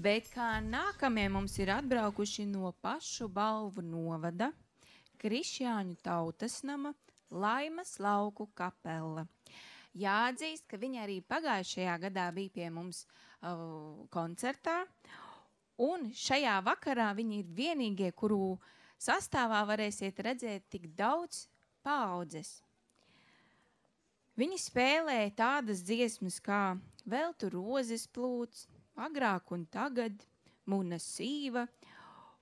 Bet kā nākamie mums ir atbraukuši no pašu Balvu novada, Krišjāņu tautas nama, Laimas lauku kapela. Jāatzīst, ka viņi arī pagājušajā gadā bija pie mums koncertā, un šajā vakarā viņi ir vienīgie, kuru sastāvā varēsiet redzēt tik daudz paaudzes. Viņi spēlē tādas dziesmas kā Vēl tu rozes plūds, Agrāk un tagad, Muna sīva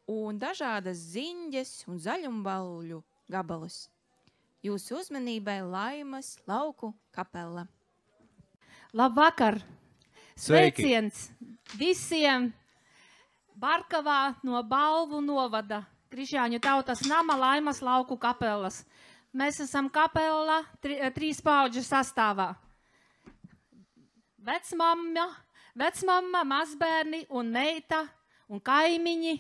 un dažādas ziņģes un zaļumbalļu gabalus. Jūsu uzmanībai Laimas lauku kapela. Labvakar! Sveiki! Sveiciens visiem Barkavā no Balvu novada, Krišjāņu tautas nama, Laimas lauku kapelas. Mēs esam kapela 3 paudžu sastāvā. Vecmamma, mazbērni un meita un kaimiņi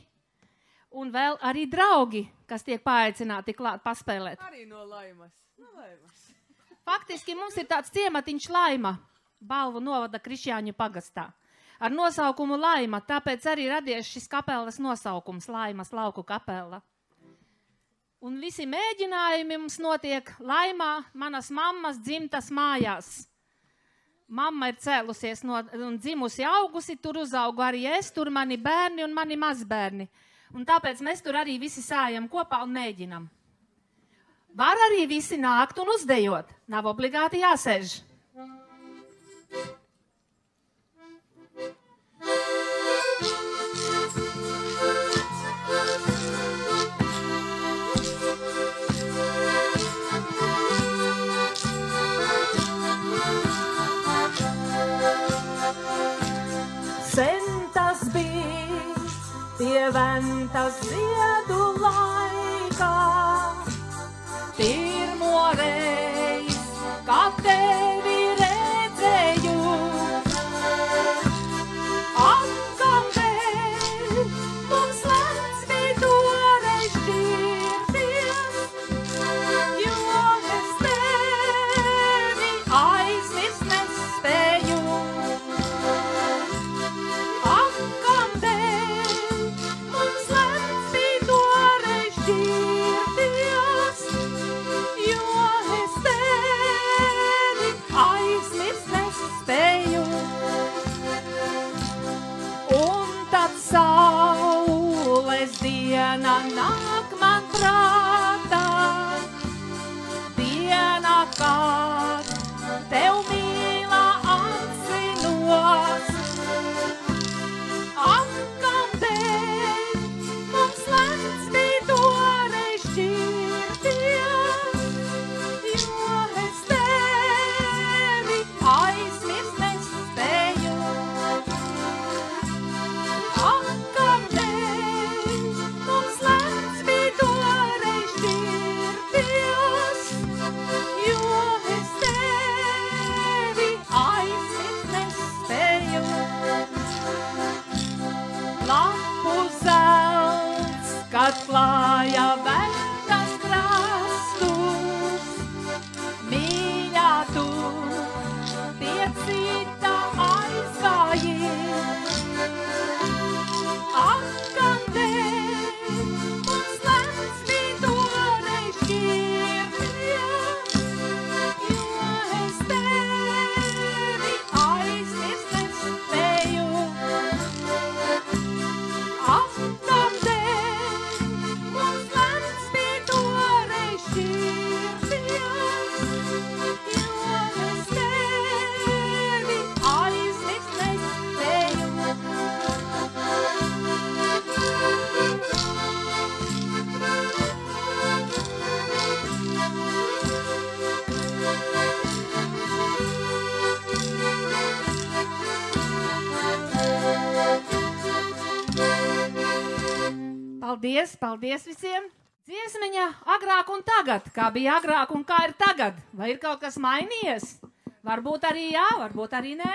un vēl arī draugi, kas tiek paaicināti klāt paspēlēt. Arī no Laimas. Faktiski mums ir tāds ciematiņš Laima, Balvu novada Krišjāņu pagastā. Ar nosaukumu Laima, tāpēc arī radies šis kapelas nosaukums, Laimas lauku kapela. Un visi mēģinājumi mums notiek Laimā, manas mammas dzimtas mājās. Mamma ir cēlusies un dzimusi augusi, tur uzaugu arī es, tur mani bērni un mani mazbērni. Un tāpēc mēs tur arī visi sājam kopā un mēģinam. Var arī visi nākt un uzdejot, nav obligāti jāsēž. Sen tas bija pie ventas ziedu laikā, pirmo reiz, kad tevi redzēju. Atkal dēļ mums lēns bija toreiz šķirties, jo es tevi aizmirst nespēju. Saules diena nāk man prātā, diena, kad tev mīlā atzinos. Atkal dēļ mums lēns bija toreiz šķirties, jo es tevi aizmirst nespēju. Kad klāja ventas krastus, mīļā tu pie cita aizgāji. Atkal dēļ mums lēns bija toreiz šķirties, jo es tevi aizmirst nespēju. Atkal dēļ mums lēns bija toreiz šķirties, jo es tevi aizmirst nespēju. Paldies visiem! Dziesmiņa agrāk un tagad, kā bija agrāk un kā ir tagad. Vai ir kaut kas mainījies? Varbūt arī jā, varbūt arī nē.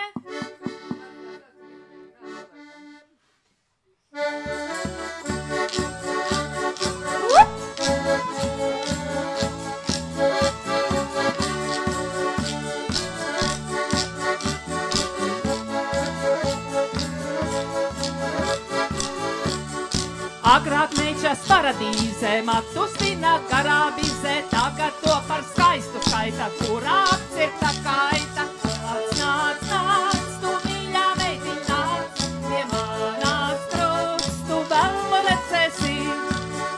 Agrāk meičas paradīzē, matus vina garābīzē, tagad to par skaistu skaita, kurā apcirta kaita. Nāc, nāc, nāc, tu mīļā meitiņ nāc, pie manās krūts, tu vēl redzēsi.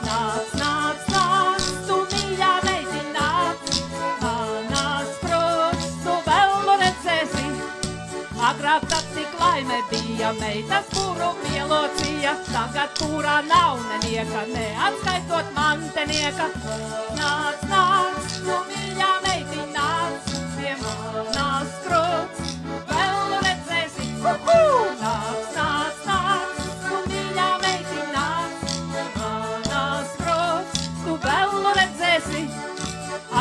Nāc, nāc, nāc, tu mīļā meitiņ nāc, manās krūts, tu vēl redzēsi. Agrāk tad cik laime bija, meitas kuru pielocīja, tagad kurā nav nenieka, neatskaitot mantenieka. Nāc, nāc, tu mīļā meitiņ nāc, pie manās krūts, vēl redzēsi. Nāc, nāc, nāc, tu mīļā meitiņ nāc, pie manās krūts, tu vēl redzēsi.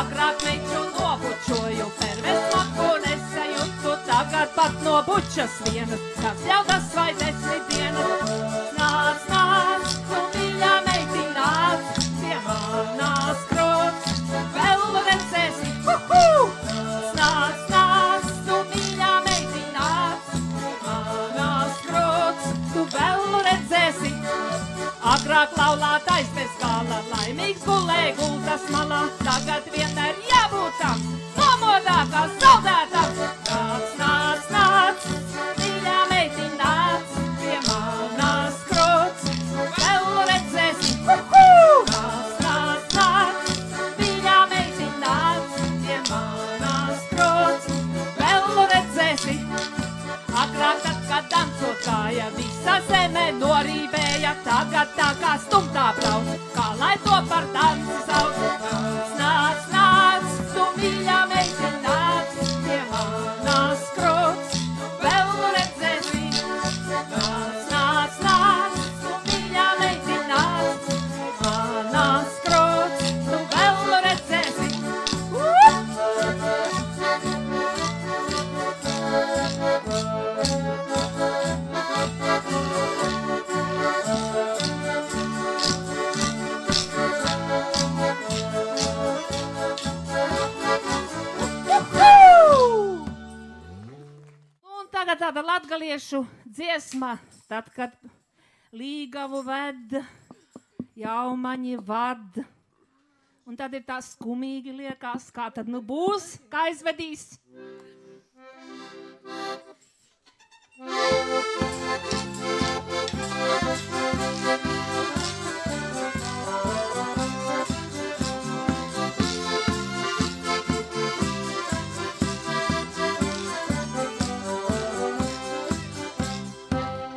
Agrāk meiču nobučoju, perves maku nesajūtu, tagad pat no bučas vienas, kas ļaudas vai 10 dienas. Nāc, nāc, tu mīļā meitiņ nāc, pie manās krūts, vēl redzēsi. Nāc, nāc, tu mīļā meitiņ nāc, pie manās krūts, tu vēl redzēsi. Agrāk laulātais bez gala, laimīgs gulēja gultas malā, tagad vienmēr jābūtam, nomodākās zaudētām. Nāc, nāc, nāc, mīļā meitiņ nāc, pie manās krūts, vēl redzēsi. Nāc, nāc, nāc, mīļā meitiņ nāc, pie manās krūts, vēl redzēsi. Agrāk tad, kad dancot gāja, visa zeme norībēja, tagad tā kā stumtā brauc, kā lai to par danci sauc. Nāc, nāc, nāc, tu mīļā meitiņ nāc, pie manās krūts, vēl redzēsi. Nāc, nāc, nāc, tu mīļā meitiņ nāc, pie manās krūts, tu vēl redzēsi. Tagad tāda latgaliešu dziesma, tad, kad līgavu ved, jaumaņi vad. Un tad ir tā skumīgi liekas, kā tad nu būs, kā aizvedīs.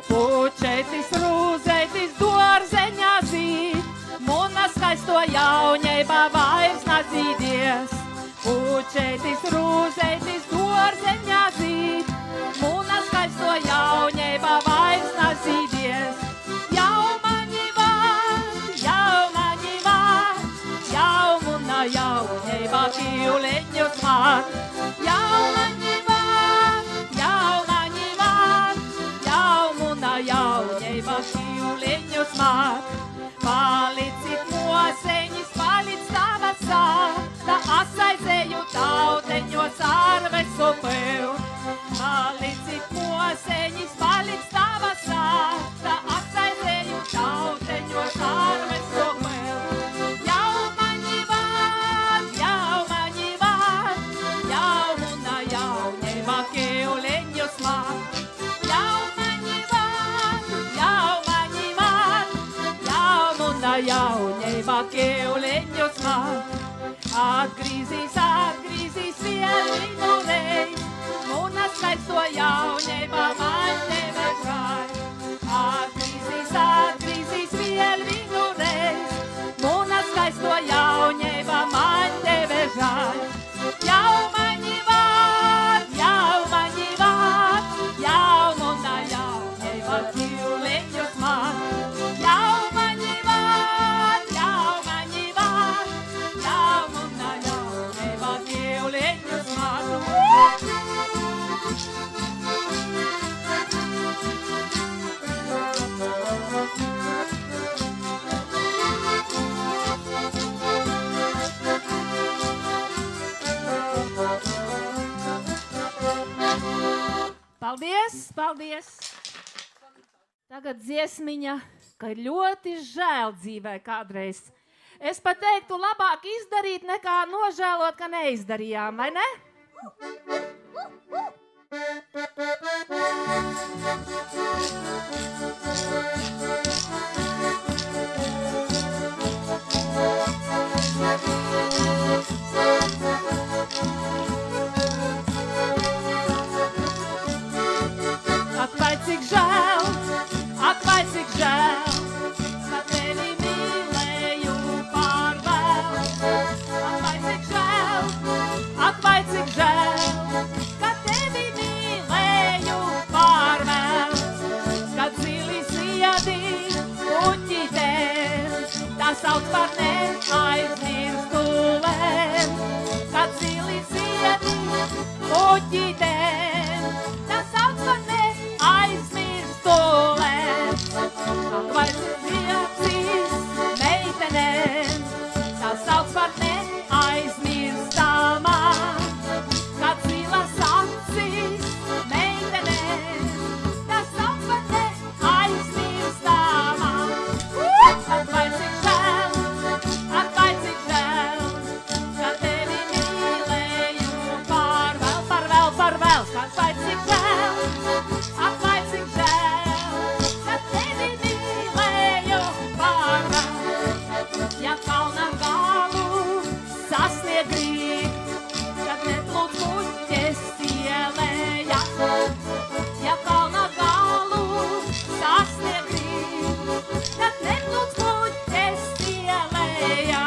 Pučeitis, rūzeitis, dorzeņā zīd, muna skaisto jaunībā vairs nazīdies. Pučeitis, rūzeitis, dorzeņā zīd, muna skaisto jaunībā vairs nazīdies. Jaumaņi vād, jau muna jaunībā kīuleņus māt. Jaumaņi vād, jaunībā kīuleņus māt. Palicit moseņis, palic tava sāta, asaizēju tauteņos ar visu pil. Palicit moseņis, palic tava sāta, asaizēju tauteņos ar visu pil. Jaumaņi vād, jau muna jaunībā kīuleņus māt. Jaunībā kīuleņus māt. Atgrīzīs vēl vienu reiz, muna skaisto jaunībā man nevežāj. Atgrīzīs vēl vienu reiz, muna skaisto jaunībā man nevežāj. Jaumaņi vād, jau muna jaunībā kīuleņus māt. Paldies! Tagad dziesmiņa, ka ir ļoti žēl dzīvē kādreiz. Es pat teiktu, labāk izdarīt nekā nožēlot, ka neizdarījām, vai ne? Ak, vai cik žēl, ka tevi mīlēju pār vēl. Ak, vai cik žēl, ka tevi mīlēju pār vēl. Kad zili siedi puķītēm, tā sauc par neaizmirstulēm. Kad zili siedi puķītēm, tā sauc par neaizmirstulēm. Ak, vai dzirdīs meitenēm, tā sauc par neaizmirstamām. Kad zilas acis meitenēm, tā sauc par neaizmirstamām. Ak, vai cik žēl, ka tevi mīlēju pār vēl. Ak, vai cik žēl, ka tevi mīlēju pār vēl. Ja kalnam galu sasniegt grib, kad neplūk puķes ielējā. Ja kalnam galu sasniegt grib, kad neplūk puķes ielējā.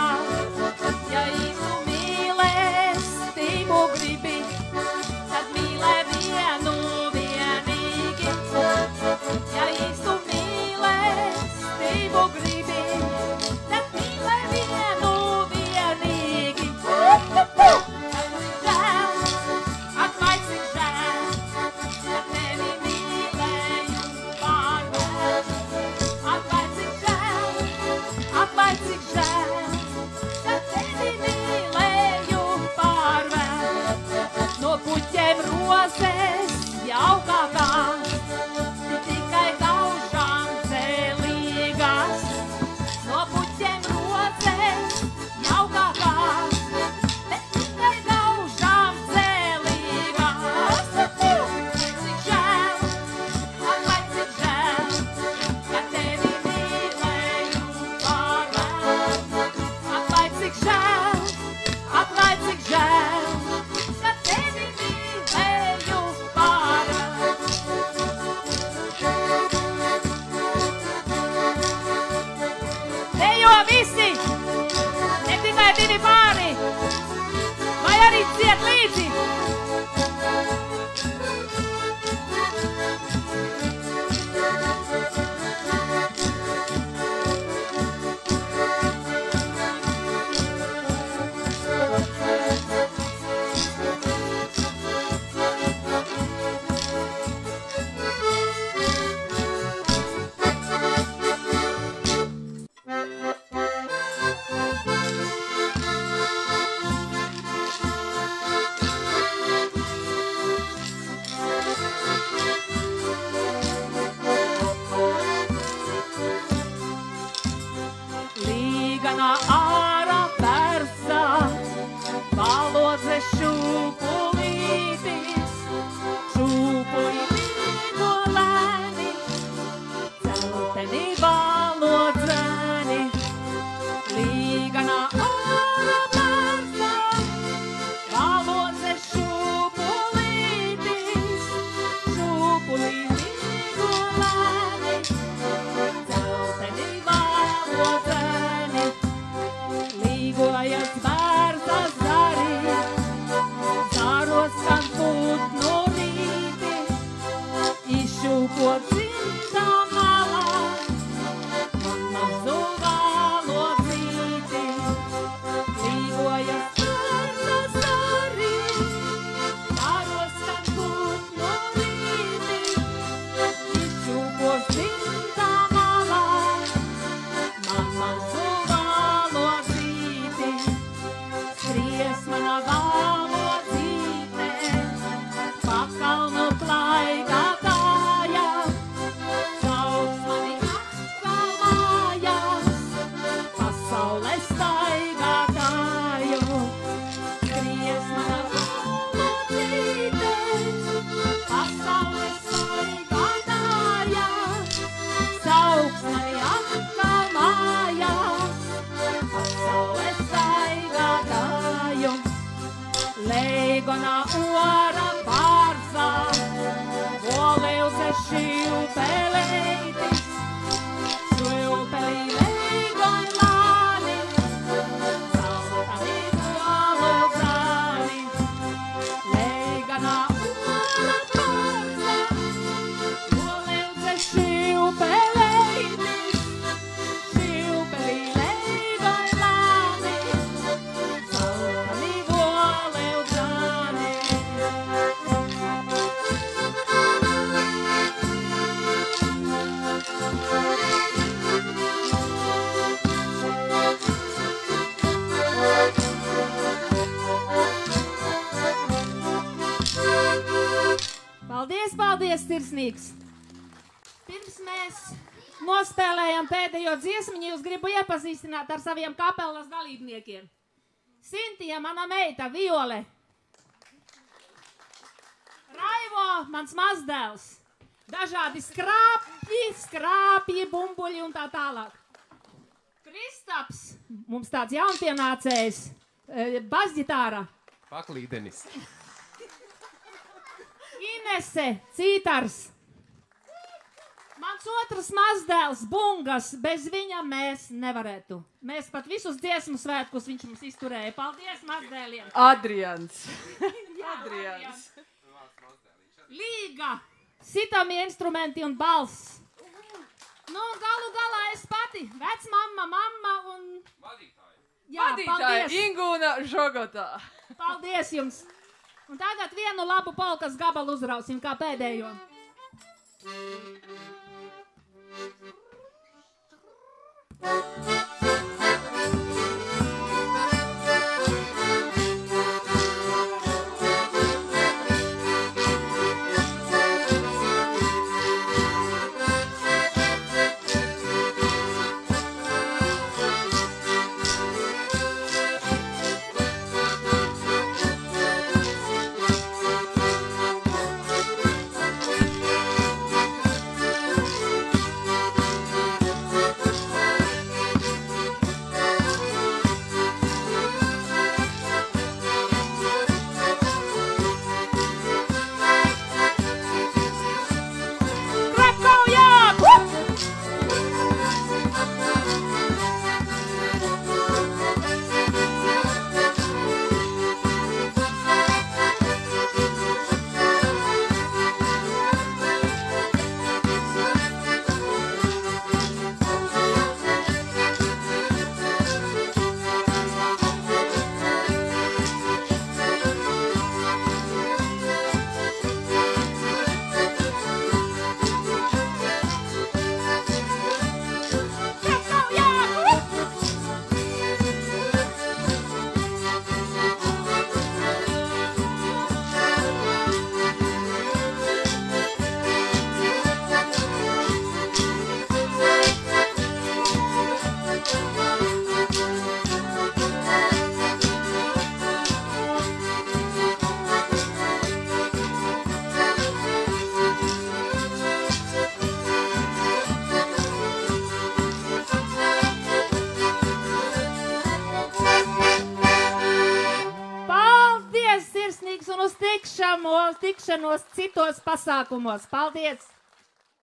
Ja īstu mīlestību gribi, tad mīlē vienu vienīgi. Ja īstu mīlestību gribi, tad mīlē vienu vienīgi. Ak, vai cik žēl, ka tevi mīlēju pār vēl. Ak, vai cik žēl, ka tevi mīlēju pār vēl. No puķiem rozes jaukākās, tikai gaužām zelīgās. No puķiem rozes jaukākās, bet tikai gaužām zelīgās. Cik žēl, ak, vai cik žēl, ka tevi mīlēju pār vēl. Ak, vai cik žēl, ka tevi mīlēju pār vēl. Dejo visi, ne tikai divi pāri, vai arī ciet līdzi. Līgana ārā persā, balodze šūpulītis, šūpulīgo lēni, celteni balodzeni. Līgana ārā persā, balodze šūpulītis, šūpulīgo lēni, celteni balodzeni. Līgojas bērzas zari, zaros skan putnu rīti, izšūpo dzimtā malā, šilpeleitis, šilpelī leigon lāni, saltani olu zāni, leiganā ola porza, olildze šilpeleitis, šilpelī leigon lāni, saltani olu zāni. Paldies, paldies, sirsnīgs! Pirms mēs nospēlējam pēdējo dziesmiņu, jūs gribu iepazīstināt ar saviem kapelas dalībniekiem. Sintija, mana meita, Viole. Raivo, mans mazdēls. Dažādi skrāpji, bumbuļi un tā tālāk. Kristaps, mums tāds jaunpienācējs, basģitāra. Paklīdenis. Inese, cītars. Mans otrs mazdēls, Bungas, bez viņa mēs nevarētu. Mēs pat visus dziesmu svētkus viņš mums izturēja. Paldies mazdēliem. Adrians. Jā, Adrians. Līga, sitamie instrumenti un balss. Nu, galu galā es pati, vecmamma, mamma un... Vadītāji. Jā, Vadītāja paldies. Ingūna Žogotā. Paldies jums. Un tagad vienu labu polkas gabalu uzrausim kā pēdējo. Tikšanos citos pasākumos. Paldies!